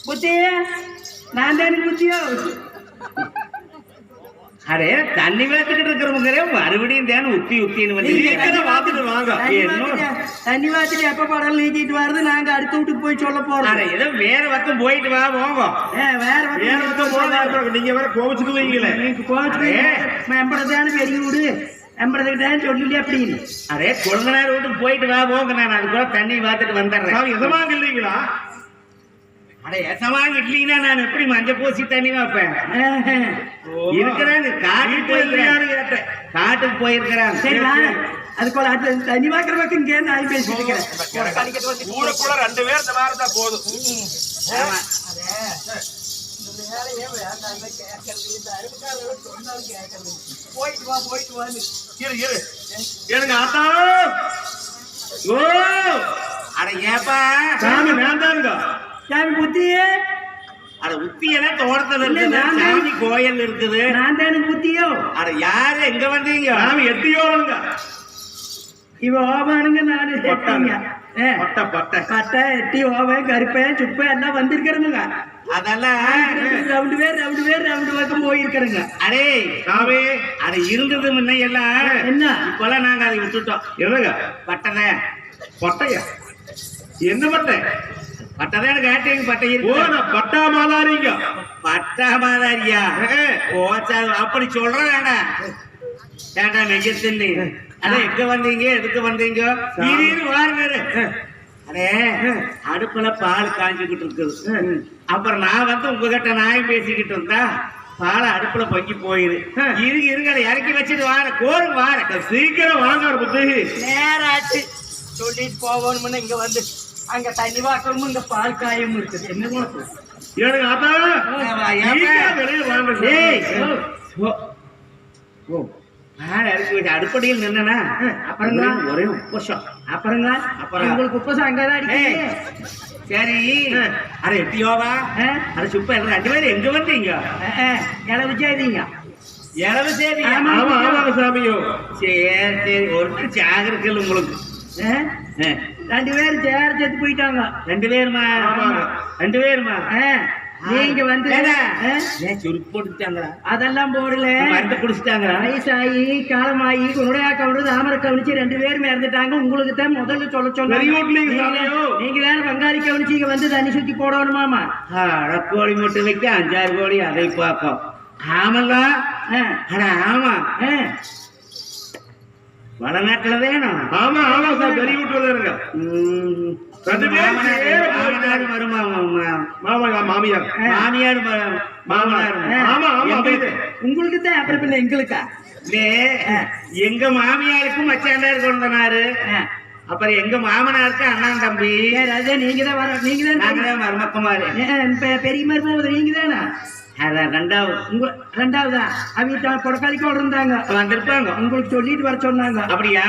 புத்தி நான் தானே புத்தியோ. அடே தண்ணி வாத்துக்கிட்டு இருக்கிறவங்க மறுபடியும் தானே உத்தி உத்தின்னு வந்து வாத்துட்டு வாங்க. தண்ணி வாத்துட்டு எப்ப படம் நீக்கிட்டு வருது நாங்க அடுத்த வீட்டுக்கு போய் சொல்ல போறோம். ஏதோ வேற பக்கம் போயிட்டு வா போங்க. வேற பக்கம் போக நீங்க வேற கோவிச்சுக்கு வைக்கல. நீங்க கோவிச்சுக்கு எம்படத்தானு பெரிய வீடு எம்படத்துக்கிட்டான்னு சொல்லி அப்படின்னு. அரே கொழுந்தனார் வீட்டுக்கு போயிட்டு வா போங்க. நான் அது கூட தண்ணி வாத்துட்டு வந்துடுறேன். எதமாக இல்லைங்களா? அட எசமாக இல்லைன்னா நான் எப்படி மஞ்சள் பூசி தண்ணி வைப்பேன்? இருக்கிறாங்க காட்டுக்கு போயிருக்கிறாங்க. காட்டுக்கு போயிருக்கிறாங்க. சரி அதுக்குள்ள தண்ணி வாக்குற பக்கம் இங்கே நான் பேசிட்டு இருக்கிறேன். ஊருக்குள்ள 2 பேர் இந்த மாதிரி தான் போதும். போயிட்டு வா போயிட்டு வாங்க. எனக்கு ஆத்தா ஓ அட ஏப்பா சாமி வேண்டாங்க. சாமி புத்தி அட உத்தியெல்லாம் தோட்டத்துல இருக்குது. சாமி கோயில் இருக்குது. நான் தானே புத்தியோ. அட யாரு எங்க வந்தீங்க? சாமி எட்டியோங்க. இவ ஓபானுங்க நானு பட்டை பட்டை பட்டை எட்டி ஓவன் கருப்பேன் சுப்பை எல்லாம் வந்திருக்கிறதுங்க. அதெல்லாம் ரவுண்டு பேர் ரவுண்டு பக்கம் போயிருக்கிறேங்க. அடே சாமி அட இருந்தது முன்ன எல்லாம் என்ன இப்பெல்லாம் நாங்க அதை விட்டுட்டோம். என்னங்க பட்டை பட்டையா? என்ன பட்டை? பட்டதான் கேட்டீங்க. பட்டை இருக்கு. பட்டா மாதாரிங்க. பட்டா மாதாரியா? ஓச்சா அப்படி சொல்றேன். ஏண்டா நெஜத்தின்னு அதான் எங்க வந்தீங்க எதுக்கு வந்தீங்க? அடே அடுப்புல பால் காஞ்சிக்கிட்டு இருக்குது. அப்புறம் நான் வந்து உங்ககிட்ட நாயம் பேசிக்கிட்டு இருந்தா பாலை அடுப்புல பொங்கி போயிரு. இருங்க இறக்கி வச்சுட்டு வார கோருக்கு வார சீக்கிரம் வாங்க. புத்தி நேராச்சு சொல்லிட்டு போகணும்னு இங்க வந்து அங்க தண்ணி வாக்கணும் இங்க பால் காயம் இருக்குது. என்ன அடுப்படியில் நின்னா அப்புறம் ஒரே உப்பசம். அப்புறம் உங்களுக்கு உப்பசம் அங்கதான் அடிக்க. சரி அட எட்டியோவா அட சுப்பா 2 பேரும் எங்க வந்தீங்க? இளவு செய்தீங்க. இளவு சரி சாமியோ. சரி சரி ஒருத்தர் சாகருக்கு உங்களுக்கு 2 பேரும் சேர செத்து போயிட்டாங்க. 2 பேருமா? 2 பேருமா? நீங்க வந்து சுருக்கு போட்டுட்டாங்களா? அதெல்லாம் போடல. மருந்து குடிச்சிட்டாங்களா? வயசாயி காலமாயி உன்னுடைய கவனிச்சு தாமரை கவனிச்சு 2 பேரும் இறந்துட்டாங்க. உங்களுக்கு தான் முதல்ல சொல்ல சொன்னாங்க. நீங்க தானே பங்காளி கவனிச்சு இங்க வந்து தண்ணி சுத்தி போடணுமாமா. கோழி முட்டை வைக்க 5-6 கோழி அதை பார்ப்போம். ஆமாங்க. அட ஆமா வடநாட்டுல வேணும். ஆமா ஆமா சார் பெரிய வீட்டுல இருங்க. மாமியார் மாமியார் மாமனார். ஆமா ஆமா உங்களுக்கு தான் அப்புறம் பின்ன எங்களுக்கா? எங்க மாமியாருக்கும் மச்சாண்டாரு கொண்டனாரு. அப்புறம் எங்க மாமனாருக்கு அண்ணன் தம்பி. அதே நீங்க தான் வர. நீங்க தான் நாங்க தான் மருமக்கமாரு. பெரிய மருமக நீங்க தானே? அதான் 2வது. 2வதா? அவங்க கொடக்காலிக்கு இருந்தாங்க வந்திருப்பாங்க. உங்களுக்கு சொல்லிட்டு வர சொன்னாங்க. அப்படியா?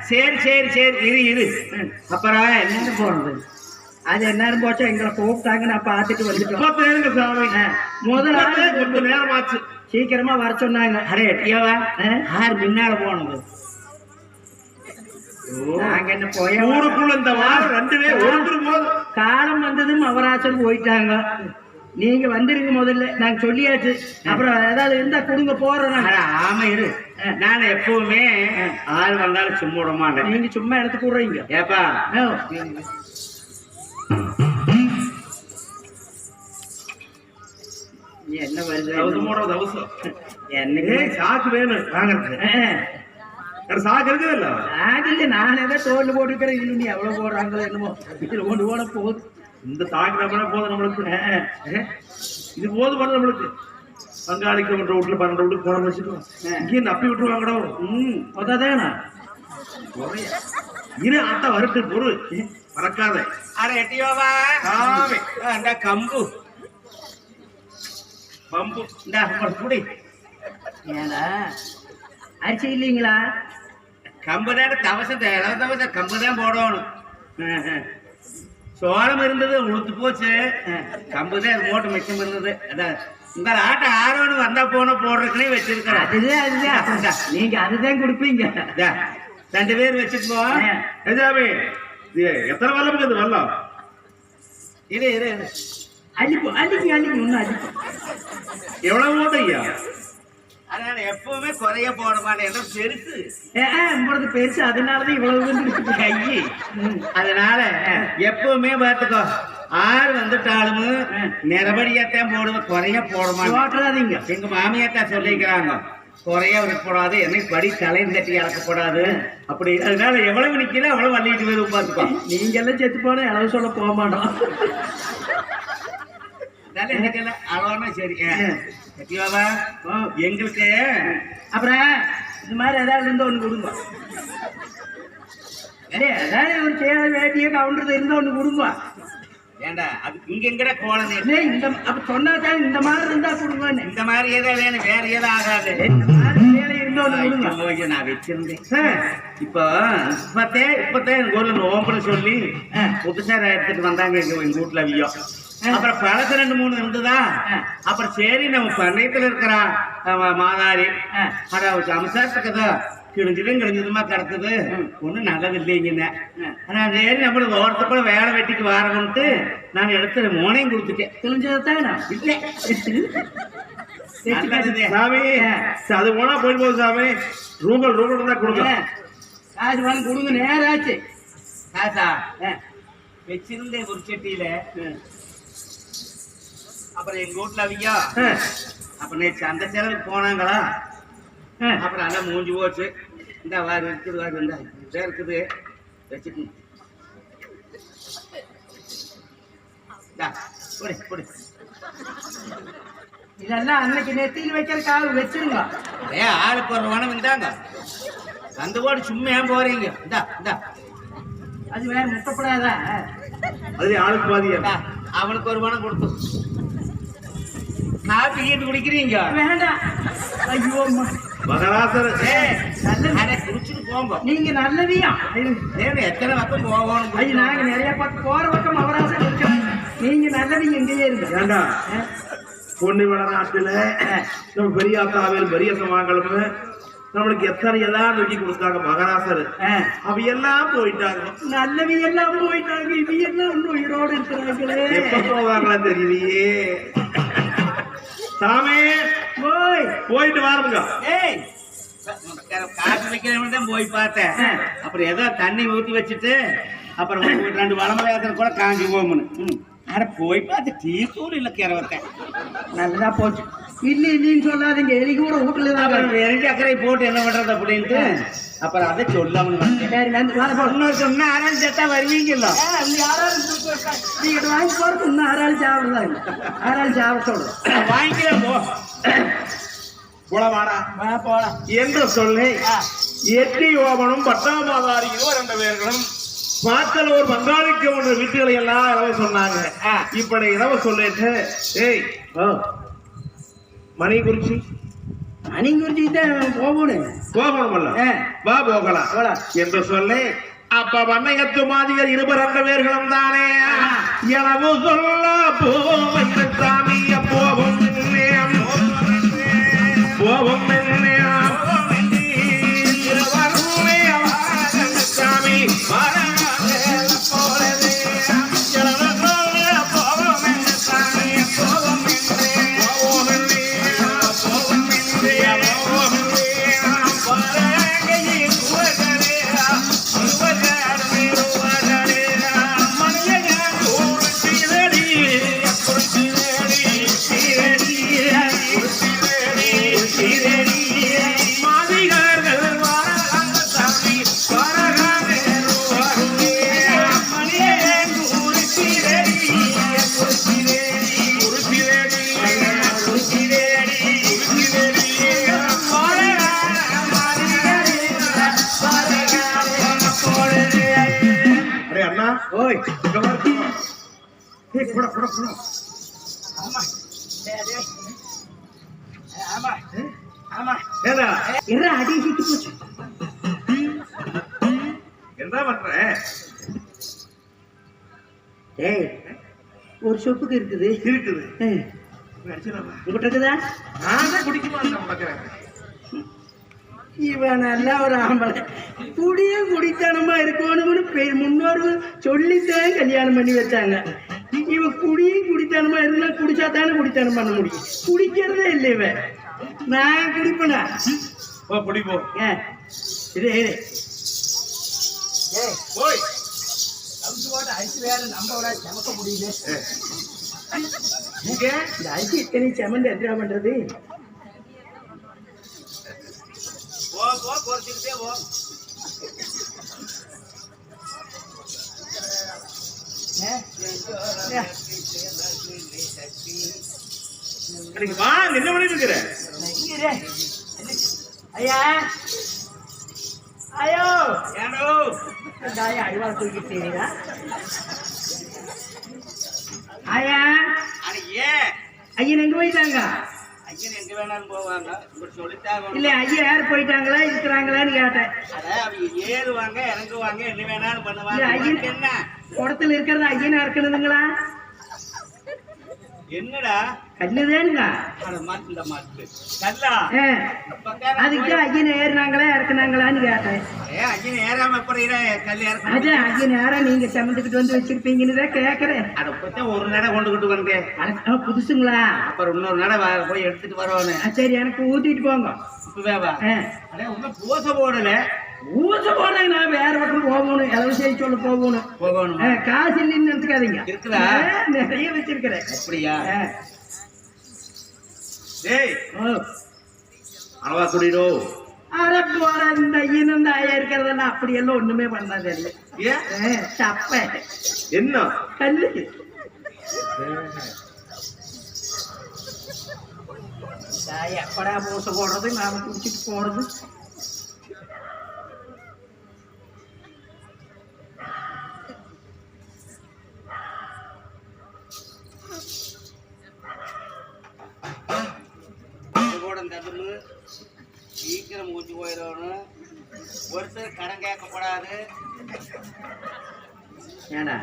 சரி சரி சரி இரு. அப்புறம் என்ன போறது? அது என்ன போச்சா எங்களை கூப்பிட்டாங்க. நான் பார்த்துட்டு வந்துட்டோம். முதல்ல கொஞ்சம் நேரமாச்சு. சீக்கிரமா வர சொன்னாங்க. அரே எட்டியாவா யார் முன்னால போனது? நாங்க என்ன போய் ஊருக்குள்ள இந்த வாரம் 2 பேர் ஒருத்தர் போது காலம் வந்ததும் அவராசல் போயிட்டாங்க. நீங்க வந்துருங்க முதல்ல. நாங்க சொல்லியாச்சு. அப்புறம் ஏதாவது இருந்தா கொடுங்க போறோம். ஆமா இரு. நான் எப்பவுமே ஆள் வந்தாலும் சும்மா விட மாட்டேன். நீங்க சும்மா எடுத்து கூடுறீங்க. ஏப்பா என்ன வருது? என்னங்க சாக்கு வேணும் வாங்குறது. சாக்கு இருக்குதுல்ல? சாக்கு இல்ல. நான் ஏதோ தோல் போட்டுக்கிறேன். இல்லை நீ எவ்வளவு போடுறாங்களோ என்னமோ இதுல கொண்டு போன போகுது. இந்த சாக்கு நம்பினா போதும் நம்மளுக்கு. இது போதும் பண்ண நம்மளுக்கு. பங்காளிக்கு 1 வீட்டுல 12 வீட்டுக்கு போன வச்சுக்கோ. இங்கே நப்பி விட்டுருவாங்கடா. அதானே இரு ஆட்டா வருட்டு பொருள் மறக்காத. அட எட்டியோவா அந்த கம்பு பம்பு இந்த குடி. ஏடா அரிசி இல்லைங்களா? கம்பு தான் தவசத்தை தவச கம்பு தான் போடணும். சோளம் இருந்தது உளுத்து போச்சு. கம்பு தான் மூட்டை மிச்சம் இருந்தது. அதான் உங்க ஆட்டை ஆரோன்னு வந்தா போன போடுறதுக்குனே வச்சிருக்கிறேன். அதுதான் நீங்க அதுதான் கொடுப்பீங்க. 2 பேர் வச்சுக்கோம். எத்தனை வரலாம் இது வரலாம்? இரு அழிக்கும் இன்னும் அழிக்கும். எவ்வளவு ஓட்டு ஐயா? அதனால எப்பவுமே குறைய போட மாட்டேன் பெருசு உங்களுக்கு பெருசு, அதனாலதான் இவ்வளவு கையி. அதனால எப்பவுமே பார்த்துக்கோ, ஆறு வந்துட்டாலும் நிறபடியாத்தான் போடுவேன், குறைய போட மாட்டேங்க. எங்க மாமியாத்தான் சொல்லிக்கிறாங்க, குறைய விடக்கூடாது, என்னை படி தலையும் கட்டி இறக்கப்படாது அப்படி. அதனால எவ்வளவு நிக்கிறோம் அவ்வளவு வள்ளிட்டு போய் பார்த்துக்கோ. நீங்க எல்லாம் செத்து போனா அளவு சொல்ல போக மாட்டோம். எனக்கெல்லாம் அளவானா சரி சத்தியாவா எங்களுக்கு. அப்புறம் இந்த மாதிரி ஏதாவது இருந்தா ஒண்ணு கொடுங்க. ஏதாவது ஒரு சேவை வேட்டியோ கவுண்டர் இருந்தா ஒண்ணு கொடுங்க. ஏண்டா அது இங்க எங்கட கோலம் இந்த அப்ப சொன்னாதான் இந்த மாதிரி இருந்தா கொடுங்க. இந்த மாதிரி ஏதோ வேணும், வேற ஏதோ ஆகாது. நான் வச்சிருந்தேன். இப்பத்தே எங்க ஊர்ல நோம்புன்னு சொல்லி புதுசா எடுத்துட்டு வந்தாங்க எங்க வீட்டுல வியம். அப்புறம் பழசு 2-3 இருந்துதா. அப்புறம் சரி நம்ம பண்ணையத்துல இருக்கிறா மாதாரி சம்சாரத்துக்குதா கிழிஞ்சதுமா கிடக்குது, ஒன்றும் நல்லது இல்லைங்கன்னு. ஆனால் சரி நம்மளுக்கு ஓரத்துக்குள்ள வேலை வெட்டிக்கு வரணும்ட்டு நான் எடுத்து மோனையும் கொடுத்துட்டேன். கிழிஞ்சதான் இல்லை சாமி, அது போனா போய் போகுது சாமி. ரூபல் தான் கொடுங்க, காசு வாங்கி கொடுங்க. நேராச்சு காசா வச்சிருந்தேன் ஒரு செட்டியில. அப்புறம் எங்க வீட்டுல அவியா அப்புறம் நேற்று அந்த செலவுக்கு போனாங்களா. அப்புறம் அதான் மூஞ்சி போச்சு. இந்த வாரு இருக்குது, வாரு இந்த இருக்குது வச்சுக்கணும். இதெல்லாம் அன்னைக்கு நெத்தியில் வைக்கிறதுக்காக வச்சிருங்க. ஆளுக்கு ஒரு வனம் இருந்தாங்க, அந்த போடு சும்மா ஏன் போறீங்க? இந்தா இந்தா அது வேற முட்டப்படாதா? அது ஆளுக்கு பாதியா? அவனுக்கு ஒரு வனம் கொடுத்து காப்பி கேட்டு குடிக்கிறீங்க. வேண்டாம். ஐயோ மகராசர் குடிச்சுட்டு போங்க. நீங்க நல்லவியா எத்தனை பக்கம் போகணும்? ஐயோ நாங்க நிறைய பக்கம் போற பக்கம் மகராசர் குடிச்சோம். நீங்க நல்லவிங்க எங்கேயே இருக்கு. வேண்டாம். பொண்ணு வளநாட்டுல நம்ம பெரியாத்தாவில் பெரிய சமாங்களும் நம்மளுக்கு எத்தனை எல்லாம் வெட்டி கொடுத்தாங்க மகராசர். அவ எல்லாம் போயிட்டாங்க, நல்லவி எல்லாம் போயிட்டாங்க. இது எல்லாம் உயிரோடு இருக்கிறாங்களே. எப்ப போவாங்களா தெரியலையே. சாமி போயிட்டு வாருங்க. காசு வைக்கிறவன் போய் பார்த்தேன். அப்புறம் ஏதோ தண்ணி ஊற்றி வச்சுட்டு அப்புறம் 2 வளமலையாத்திர கூட காஞ்சி போகணும். அட போய் பார்த்து டீ தூள் இல்லை கிரவத்தேன். நல்லா போச்சு. இல்லைன்னு சொல்லாதீங்க, எலிக்கு கூட வீட்டுல தான் வெறும் சக்கரை போட்டு என்ன பண்றது அப்படின்ட்டு அப்புறம் அதை சொல்லாமல் சொன்னா ஆறாள் சேர்த்தா வருவீங்கல்ல. நீங்க வாங்கி போறது இன்னும் 6 ஆள் சாப்பிடுறாங்க. 6 ஆள் சாப்பிட்டோட வாங்கிக்கிறேன். போ போலமாடா போலாம் என்று சொல்லி எட்டி ஓபனும் பட்டாமாதாரியும் 2 பேர்களும் பாத்தலூர் பங்காளிக்கு ஒன்று வீட்டுகளை எல்லாம் இளவ சொன்னாங்க. இப்படி இளவ சொல்லிட்டு ஏய் மணி குறிச்சி தான் போகணும்ல, வா போகலாம் என்று சொல்லி அப்ப வண்ணகத்து மாதிகள் 2 பேர்களும் தானே இளவு சொல்ல போகும் சாமிய போகும் போகும் சாமி ஒரு சொப்புக்கு இருக்குது. இவன் நல்ல ஒரு ஆம்பளை, குடியும் குடித்தனமா இருக்கணும்னு முன்னோர்கள் சொல்லித்தான் கல்யாணம் பண்ணி வச்சாங்க. இவன் குடியும் குடித்தனமா இருந்து குடிச்சா தானே குடித்தனம் பண்ண முடியும். குடிக்கிறதே இல்லை இவன். நான் குடிப்பேனா? பிடிப்போம். இது போய் அரிசி வேற நம்ம சமக்க முடியல. இங்க இந்த அரிசி இத்தனை செமந்து என்ன பண்றது? குறைச்சிக்கிட்டே போ. வா, என்ன பண்ணிட்டு இருக்கிற? ஐயா ஐயோ ஏனோ அழிவா தூக்கிட்டீங்களா? ஐயா ஐயன் எங்க போயிட்டாங்க? ஐயன் எங்க வேணாலும் போவாங்க. சொல்லிட்டாங்க இல்ல ஐயா யார் போயிட்டாங்களா இருக்கிறாங்களான்னு கேட்டேன். அவங்க ஏறுவாங்க இறங்குவாங்க என்ன வேணாலும் பண்ணுவாங்க. ஐயன் என்ன குடத்துல இருக்கிறது ஐயனா இருக்கணுதுங்களா? என்னடா கல்லுதானுங்க? கல்லா அதுக்கு ஐயன் ஏறினாங்களா இறக்குனாங்களான்னு கேட்டேன். ஐயன் ஏறாம கல் அது ஐயன் ஏற நீங்க சமந்துக்கிட்டு வந்து வச்சிருப்பீங்கன்னு தான் கேக்குறேன். அதை பத்தி ஒரு நடை கொண்டுகிட்டு வந்தேன். புதுசுங்களா? அப்புறம் இன்னொரு நடை போய் எடுத்துட்டு வருவானு. சரி எனக்கு ஊத்திட்டு போங்க. பூசை போடல. ஊச போட நான் வேற பக்கம் போகணும். எவ்வளவு செய்ய சொல்ல போகணும். காசு இல்லைன்னு நினைச்சுக்காதீங்க. இருக்குதா? நிறைய வச்சிருக்கிறேன். அப்படியா? அளவா குடிடோ. அரை போற இந்த ஐயன் ஆயா இருக்கிறதெல்லாம் அப்படி எல்லாம் ஒண்ணுமே பண்ணாது. தப்ப என்ன கல்லு எப்படா பூசை போடுறது நாம குடிச்சிட்டு போறது. சீக்கிரம் மூச்சு போயிடணும். ஒருத்தர் கடன் கேட்கப்படாது. ஏடா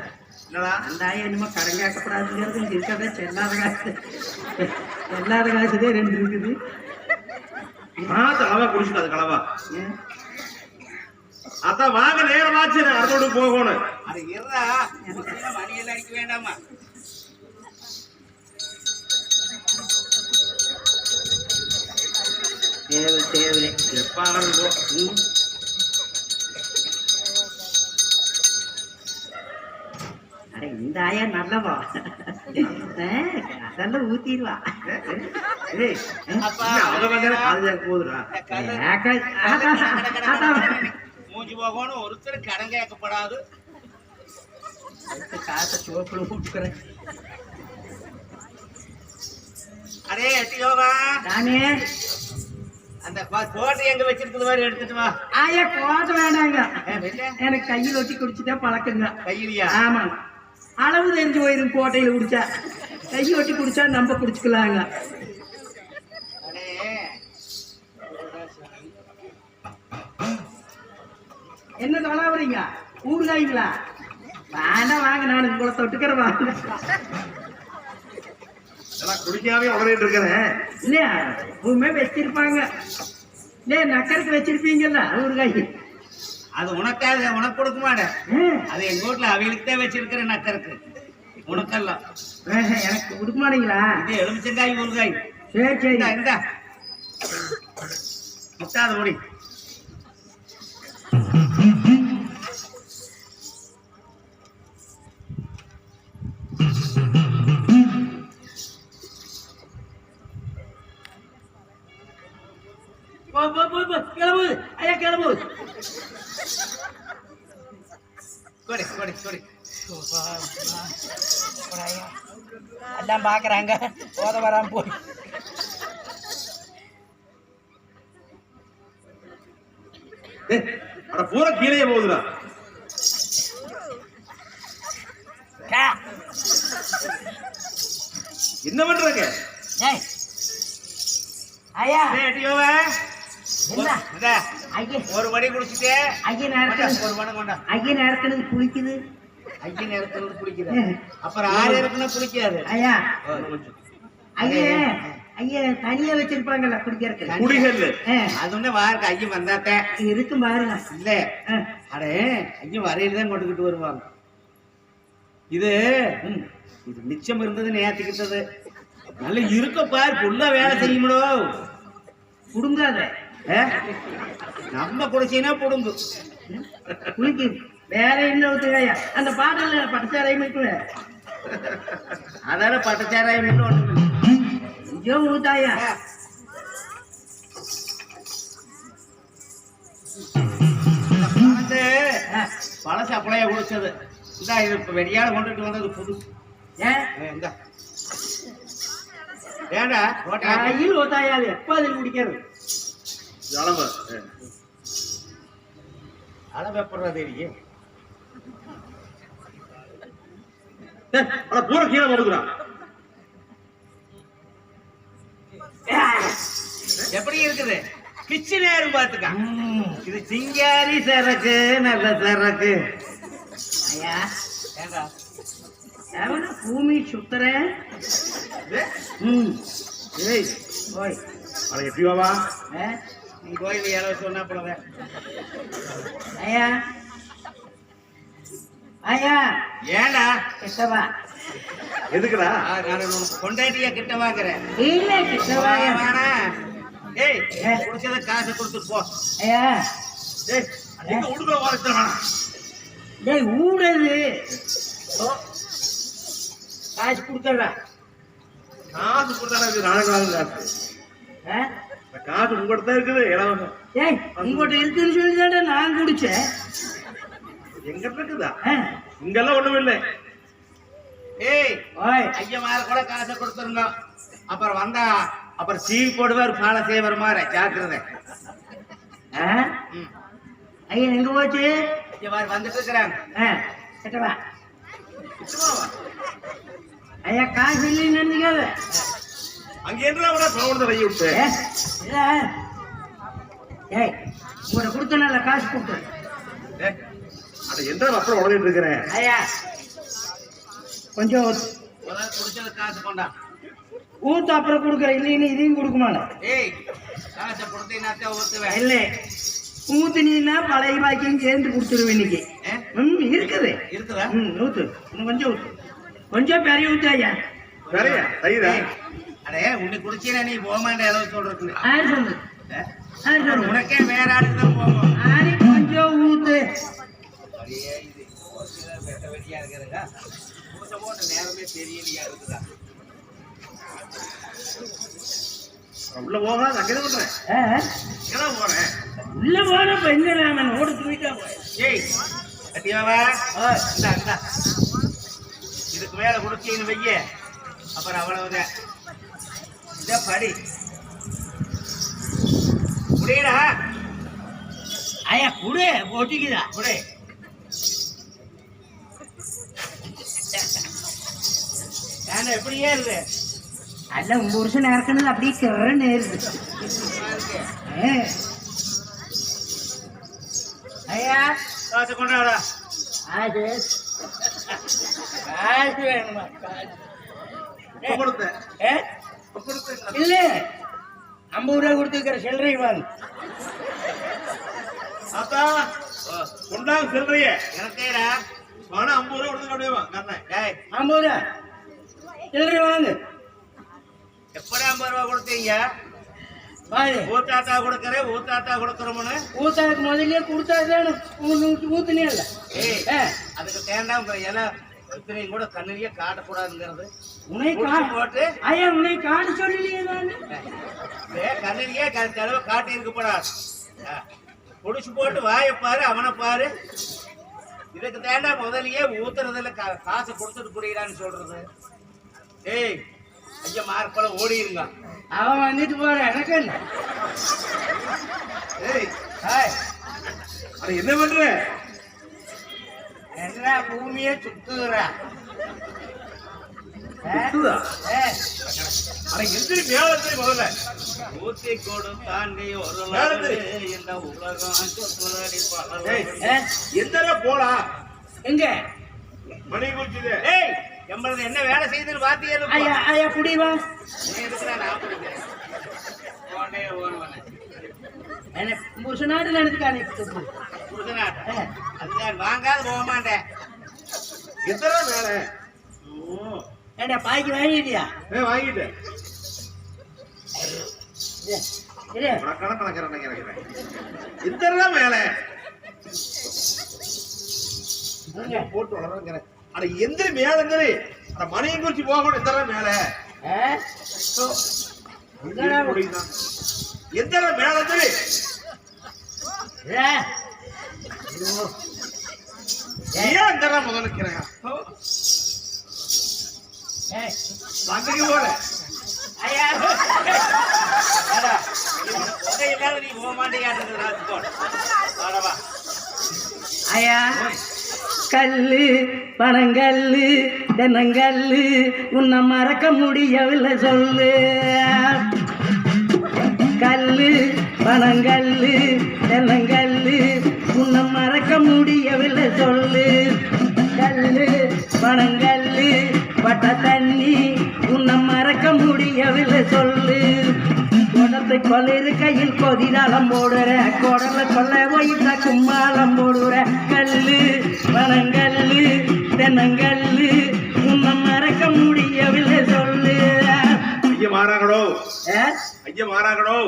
அந்த ஆயா என்னமோ கடன் கேட்கப்படாதுங்கிறது இருக்கிறத செல்லாத காசுதே 2 இருக்குது. அளவா குடிச்சுட்டு அது கலவா அதான் வாங்க நேரமாச்சு. அதோடு போகணும். அது இருந்தா மணியெல்லாம் அடிக்க வேண்டாமா? தேவை எப்ப போ. இந்த ஆயா நல்லவா அதெல்லாம் ஊத்திடுவா. மூஞ்சி போகணும். ஒருத்தர் கடன் கேட்கப்படாது. காசை சோப்புல விட்டுக்கிறேன். அடே எட்டியோவா நானே அந்த கோட்டை எங்க வச்சிருக்கிறது மாதிரி எடுத்துட்டு வா. ஆயா கோட்டை வேண்டாங்க. எனக்கு கையில் ஒட்டி குடிச்சுட்டா பழக்கங்க. கையிலையா? ஆமா. அளவு தெரிஞ்சு போயிரும் கோட்டையில குடிச்சா. கை ஒட்டி குடிச்சா நம்ம குடிச்சுக்கலாங்க. என்ன தொலாவுறீங்க? ஊறுகாய்ங்களா? வேண்டாம் வாங்க. நான் உங்களை தொட்டுக்கிற வாங்க. குடிக்காம உடனே இருக்கிறேன். இல்லையா எப்பவுமே வச்சிருப்பாங்க. இல்லையா நக்கருக்கு வச்சிருப்பீங்கல்ல ஊறுகாய். அது உனக்காக உனக்கு கொடுக்க மாட்டேன். அது எங்க வீட்டுல அவங்களுக்கு தான் வச்சிருக்கிற நக்கருக்கு. உனக்கெல்லாம் எனக்கு கொடுக்க மாட்டீங்களா? இது எலுமிச்சங்காய் ஊறுகாய். சரி சரி இந்த முட்டாத முடி. கிளம்பு ஐயா கிளம்பு. கொடி கொடி கொடி. எல்லாம் பாக்குறாங்க. போத வராம போய் பூரா கீழே போகுதுடா. என்ன பண்றாங்க? ஐயா ஒரு மணி குடிச்சிட்டே ஐயன் ஒரு மணி கொண்டா. ஐயன் இறக்குறது குளிக்குது. ஐயன் இறக்குறது குளிக்குது. அப்புறம் 6 இறக்குனா குளிக்காது. ஐயா ஐயன் ஐயன் தனியா வச்சிருப்பாங்கல்ல குடிக்கிறதுக்கு குடிகள். அது ஒண்ணு வாருக்கு ஐயன் வந்தாத்த இருக்கும் பாருங்க. இல்ல அடே ஐயன் வரையில தான் கொண்டுகிட்டு வருவாங்க. இது இது மிச்சம் இருந்தது நேத்துக்கிட்டது. நல்ல இருக்க பாரு புள்ள வேலை செய்யணும். புடுங்காத. நம்ம குடிச்சினா புடுங்கு. குளிக்கு வேற என்ன ஊத்துக்கையா? அந்த பாடல பட்டச்சாராயம் இருக்குல்ல, அதான பட்டச்சாராயம் ஒண்ணு ஐயோ ஊத்தாயா. பழசு அப்பளையா குடிச்சது. இந்தா இது இப்ப வெடியால கொண்டுட்டு வந்தது புதுசு. ஏன் ஏண்டா கையில் ஊத்தாயா? அது எப்ப அதில் குடிக்கிறது? அளவு எப்படா தெரியும்? பூரா கீழே போடுகிறான். எப்படி இருக்குது? பிச்சு நேரம் பாத்துக்க. இது சிங்காரி சரக்கு, நல்ல சரக்கு. ஐயா ஏண்டா எவன பூமி சுத்துற? ஏய் ஓய் அதை எப்படி வாவா? நீ கோயில் யாரோ சொன்னா போலவே. ஐயா ஐயா ஏண்டா கிட்டவா. எதுக்குடா? கொண்டாட்டியா கிட்ட வாங்குறேன். இல்ல கிட்டவா. வேணா. ஏய் குடிச்சத காசை கொடுத்துட்டு போ. ஐயா ஏய் எங்க உடுக்க வாரச்சா? டேய் ஊடது காசு கொடுத்தடா. காசு கொடுத்தாடா இது நாடகம் காசு. காசு உங்கள்கிட்ட தான் இருக்குது இலவசம். ஏய் உங்கள்கிட்ட இருக்குன்னு சொல்லிதாடா நான் குடிச்சேன். எங்கிட்ட இருக்குதா? இங்கெல்லாம் ஒண்ணும் இல்லை. ஏய் ஓய் ஐயமார கூட காசை கொடுத்துருங்க. அப்புறம் வந்தா அப்புறம் சீ போடுவார் பால செய்வார் மாதிரி ஜாக்கிரதை. ஐயா எங்க போச்சு? ஐயமார் வந்துட்டு இருக்கிறாங்க. கிட்டவா. ஐயா காசு இல்லைன்னு நினைக்காத. அங்க என்ன சவுண்ட் கையை விட்டு? இல்ல ஏய் உங்களை கொடுத்தனால காசு கொடுத்து. அட எந்த அப்புறம் உடனே இருக்கிறேன். ஐயா கொஞ்சம் குடிச்சது காசு கொண்டா. ஊத்து அப்புறம் கொடுக்குற. இல்லைன்னு இதையும் கொடுக்குமால. ஏய் காசை கொடுத்தீங்கன்னா ஊத்துவேன். இல்லை ஊத்துனீன்னா பழைய பாக்கியும் சேர்ந்து கொடுத்துருவேன் இன்னைக்கு. இருக்குது இருக்குதா? ஊத்து இன்னும் கொஞ்சம் ஊத்து. கொஞ்சம் பெரிய ஊத்து ஐயா. நிறைய தயிரா? அடே உன்னை குடிச்சீனா நீ போமாண்ட ஏதோ சொல்றது. ஆறு சொல்லு. ஆறு சொல்லு. உனக்கே வேற ஆளுக்கு தான் போவோம். ஆறு கொஞ்சம் ஊத்து. வெட்டியா இருக்கிறதுங்க போட்ட நேரமே தெரியலையா இருக்குதா? உள்ள போகாது. அங்கதான் பண்றேன். எங்கதான் போறேன்? உள்ள போன பெண்ண ஓட தூக்கிட்டா போய். ஏய் கட்டியாவா? இந்தா இதுக்கு மேல குடிச்சீன்னு வைய அப்புறம் அவ்வளவுதான். இத படி குடிடா. ஐயா குடு ஒட்டிக்குதா? குடி. ஏன்னா எப்படியே இருக்கு? அல்ல உங்க வருஷம் நேரக்கணும் அப்படியே கிரன்னு ஏறுது. ஐயா காசு கொண்டாடா. அது காசு வேணுமா? கொடுத்தேன். இல்ல 50 ரூபா கொடுத்துக்கிற சில்லறை வாங்க. ஆத்தா கொண்டாங்க செல்றைய. எனக்கேடா பணம் 50 ரூபா கொடுத்து அப்படியே கண்ணேன். டேய் 50 ரூபா சில்லறை வாங்க. எப்படி 50 ரூபா கொடுத்தீங்க? வாங்க ஊத்தாத்தா கொடுக்கறேன் ஊத்தாத்தா கொடுக்கறோம்னு. ஊத்தாக்கு முதல்ல கொடுத்தாதானே ஊத்துனே இல்ல. ஏய் அதுக்கு தேண்டாம் எல்லாம் இத்தனையும் கூட கண்ணிலேயே காட்டக்கூடாதுங்கிறது. உன்னை போட்டு ஐயா உன்னை காடு சொல்லலையே தானே. கண்ணிலேயே தடவை காட்டி இருக்கப்படாது. குடிச்சு போட்டு வாயை பாரு அவனை பாரு. இதுக்கு தேண்டா முதலையே ஊத்துறதுல காசை கொடுத்துட்டு குடிக்கிறான்னு சொல்றது. ஏய் ஐயா மார்க்கோல ஓடிடுங்க. அவன் வந்துட்டு போற எனக்கு என்ன? ஏய் அட என்ன பண்ற? என்ன பூமியே சுத்துறா? சுத்துதா? அட எந்திரி மேலத்தை முதல்ல. ஊத்தி கொடு தாண்டி ஒரு இந்த உலகம் சுத்துறடி பல. எந்த போலா எங்க மணி குடிச்சுது. ஏய் எம்பளது என்ன வேலை செய்யுதுன்னு பாத்தியே. ஐயா ஐயா குடிவா. நீ இருக்கிற நான் குடிக்கிறேன். ஓடே ஓடுவானே என்ன புருஷனாட்டு நினைச்சுக்கானே புருஷனாட்ட அதுதான் வாங்காத போக மாட்டேன். எத்தனை வேலை? ஏண்டா பாய்க்கு வாங்கிட்டியா? வாங்கிட்டேன். இரு. கணக்கிறேன் நினைக்கிறேன். இத்தனை மேல இங்க. போட்டு வளர்றேன். அட எந்த மேலங்கிறது அட மணியும் குறிச்சு போகணும். இத்தனை மேல எத்தனை மேலங்கிறது ஏன் இந்த முதல்ல நிக்கிறேன். வந்தீங்க போல ஐயா நீ போக மாட்டேங்க. ஐயா கல்லு பனங்கல்லு தென்னங்கல்லு உன்னை மறக்க முடியவில்லை சொல்லு. கல்லு பனங்கல்லு தென்னங்கல்லு உன்னை மறக்க முடியவில்லை சொல்லு. கல்லு பனங்கல்லு பட்ட தண்ணி உன்னை மறக்க முடியவில்லை சொல்லு. குடத்தை கொள்ளிரு கையில் கொதிதாளம் போடுற குடல கொள்ள போயிட்ட கும்மாளம் போடுற. கல்லு பனங்கல்லு தென்னங்கல்லு உன்னை மறக்க முடியவில்லை சொல்லு. ஐயா மாறாங்கடோ ஐயா மாறாங்கடோ.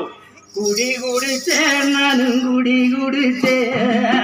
குடி குடிச்சேன் நானும் குடி குடிச்சேன்